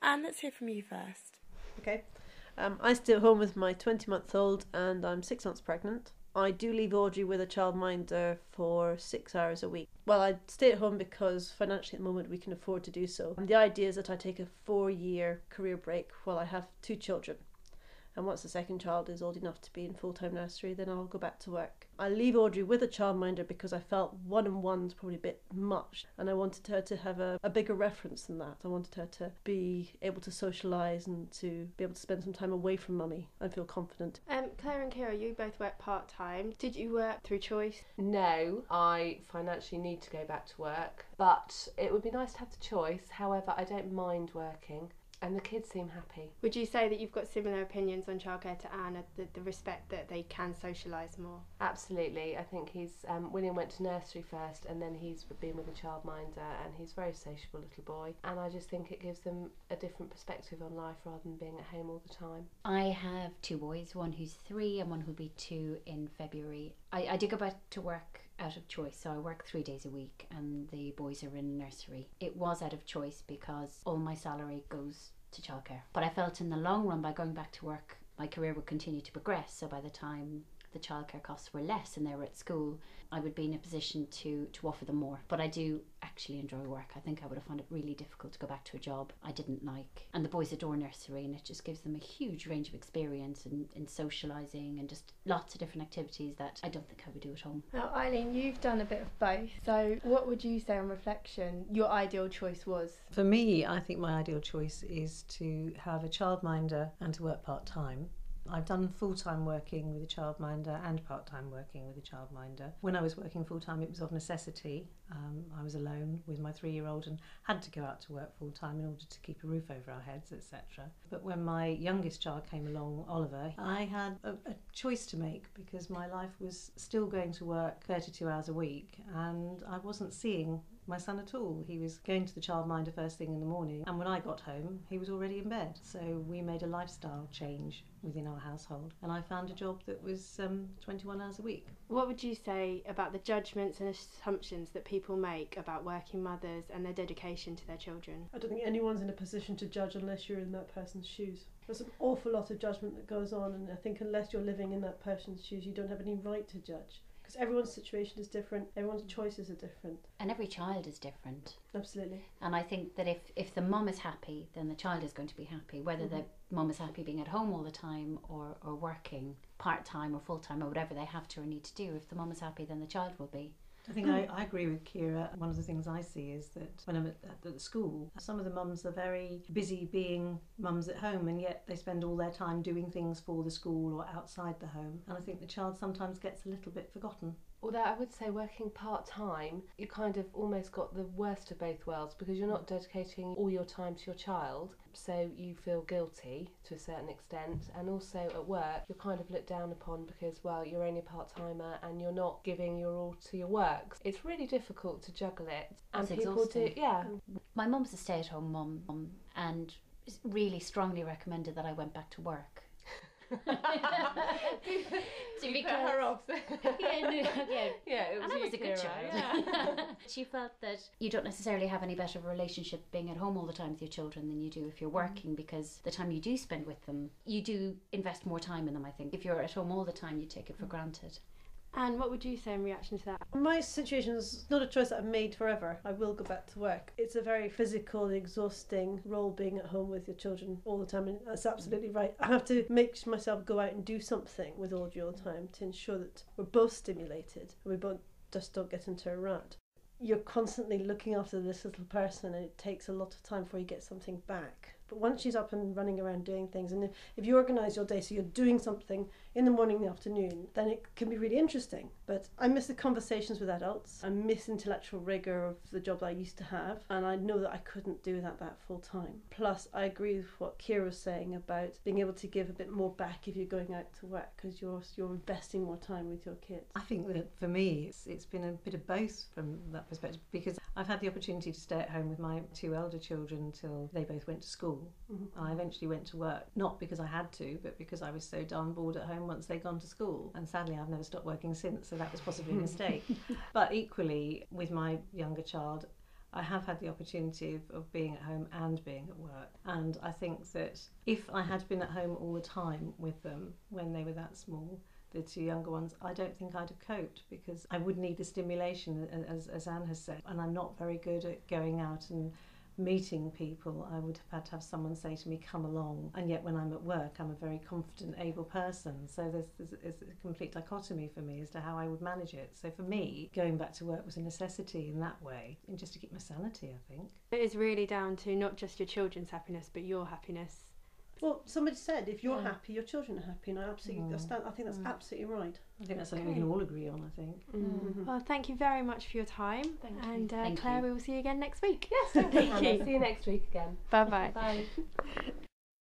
And let's hear from you first. Okay. I stay at home with my 20-month-old and I'm 6 months pregnant. I do leave Audrey with a childminder for 6 hours a week. Well, I stay at home because financially at the moment we can afford to do so. And the idea is that I take a 4-year career break while I have 2 children. And once the second child is old enough to be in full-time nursery, then I'll go back to work. I leave Audrey with a childminder because I felt 1-on-1's probably a bit much, and I wanted her to have a bigger reference than that. I wanted her to be able to socialise and to be able to spend some time away from mummy and feel confident. Claire and Kira, you both work part-time. Did you work through choice? No, I financially need to go back to work, but it would be nice to have the choice. However, I don't mind working. And the kids seem happy. Would you say that you've got similar opinions on childcare to Anne, the respect that they can socialise more? Absolutely. I think William went to nursery first and then he's been with a childminder and he's a very sociable little boy. And I just think it gives them a different perspective on life rather than being at home all the time. I have 2 boys, one who's 3 and one who'll be 2 in February. I did go back to work out of choice, so I work 3 days a week and the boys are in nursery. It was out of choice because all my salary goes to childcare, but I felt in the long run by going back to work my career would continue to progress, so by the time the childcare costs were less and they were at school, I would be in a position to offer them more. But I do actually enjoy work. I think I would have found it really difficult to go back to a job I didn't like. And the boys adore nursery and it just gives them a huge range of experience in socialising and just lots of different activities that I don't think I would do at home. Now, Eileen, you've done a bit of both. So what would you say on reflection your ideal choice was? For me, I think my ideal choice is to have a childminder and to work part-time. I've done full-time working with a childminder and part-time working with a childminder. When I was working full-time, it was of necessity. I was alone with my 3-year-old and had to go out to work full-time in order to keep a roof over our heads, etc. But when my youngest child came along, Oliver, I had a choice to make because my life was still going to work 32 hours a week and I wasn't seeing my son at all. He was going to the childminder first thing in the morning and when I got home he was already in bed. So we made a lifestyle change within our household and I found a job that was 21 hours a week. What would you say about the judgments and assumptions that people make about working mothers and their dedication to their children? I don't think anyone's in a position to judge unless you're in that person's shoes. There's an awful lot of judgment that goes on and I think unless you're living in that person's shoes you don't have any right to judge. Because everyone's situation is different, everyone's choices are different. And every child is different. Absolutely. And I think that if the mum is happy, then the child is going to be happy. Whether the mum is happy being at home all the time or working part-time or full-time or whatever they have to or need to do, if the mum is happy, then the child will be. I think I agree with Kira. One of the things I see is that when I'm at the school, some of the mums are very busy being mums at home and yet they spend all their time doing things for the school or outside the home. And I think the child sometimes gets a little bit forgotten. Although I would say working part-time, you kind of almost got the worst of both worlds because you're not dedicating all your time to your child, so you feel guilty to a certain extent, and also at work you're kind of looked down upon because, well, you're only a part-timer and you're not giving your all to your work. It's really difficult to juggle it. And It's people exhausting. do, yeah. My mum's a stay-at-home mum and really strongly recommended that I went back to work. To be her off. Yeah, It was and I was a good Kira, child. yeah. She felt that you don't necessarily have any better of a relationship being at home all the time with your children than you do if you're working, because the time you do spend with them, you do invest more time in them, I think. If you're at home all the time, you take it for granted. And what would you say in reaction to that? My situation is not a choice that I've made forever. I will go back to work. It's a very physical, exhausting role being at home with your children all the time, and that's absolutely right. I have to make myself go out and do something with Audrey all the time to ensure that we're both stimulated and we both just don't get into a rut. You're constantly looking after this little person and it takes a lot of time before you get something back. But once she's up and running around doing things, and if you organise your day so you're doing something in the morning and the afternoon, then it can be really interesting. But I miss the conversations with adults. I miss intellectual rigour of the job that I used to have, and I know that I couldn't do that full time. Plus, I agree with what Kira was saying about being able to give a bit more back if you're going out to work, because you're investing more time with your kids. I think that for me it's been a bit of both from that perspective, because I've had the opportunity to stay at home with my 2 elder children until they both went to school. I eventually went to work, not because I had to, but because I was so darn bored at home once they'd gone to school. And sadly, I've never stopped working since, so that was possibly a mistake. But equally, with my younger child, I have had the opportunity of being at home and being at work. And I think that if I had been at home all the time with them when they were that small, the two younger ones, I don't think I'd have coped, because I would need the stimulation, as Anne has said, and I'm not very good at going out and meeting people. I would have had to have someone say to me, come along, and yet when I'm at work I'm a very confident, able person, so there's a complete dichotomy for me as to how I would manage it. So for me, going back to work was a necessity in that way, and just to keep my sanity, I think. It is really down to not just your children's happiness but your happiness. Well, somebody said if you're happy, your children are happy, and I think that's absolutely right. I think that's something we can all agree on, I think. Well, thank you very much for your time. Thank you. And Thank Claire, you. we will see you again next week. Yes, thank Thank you. you. See you next week again. Bye-bye. Bye.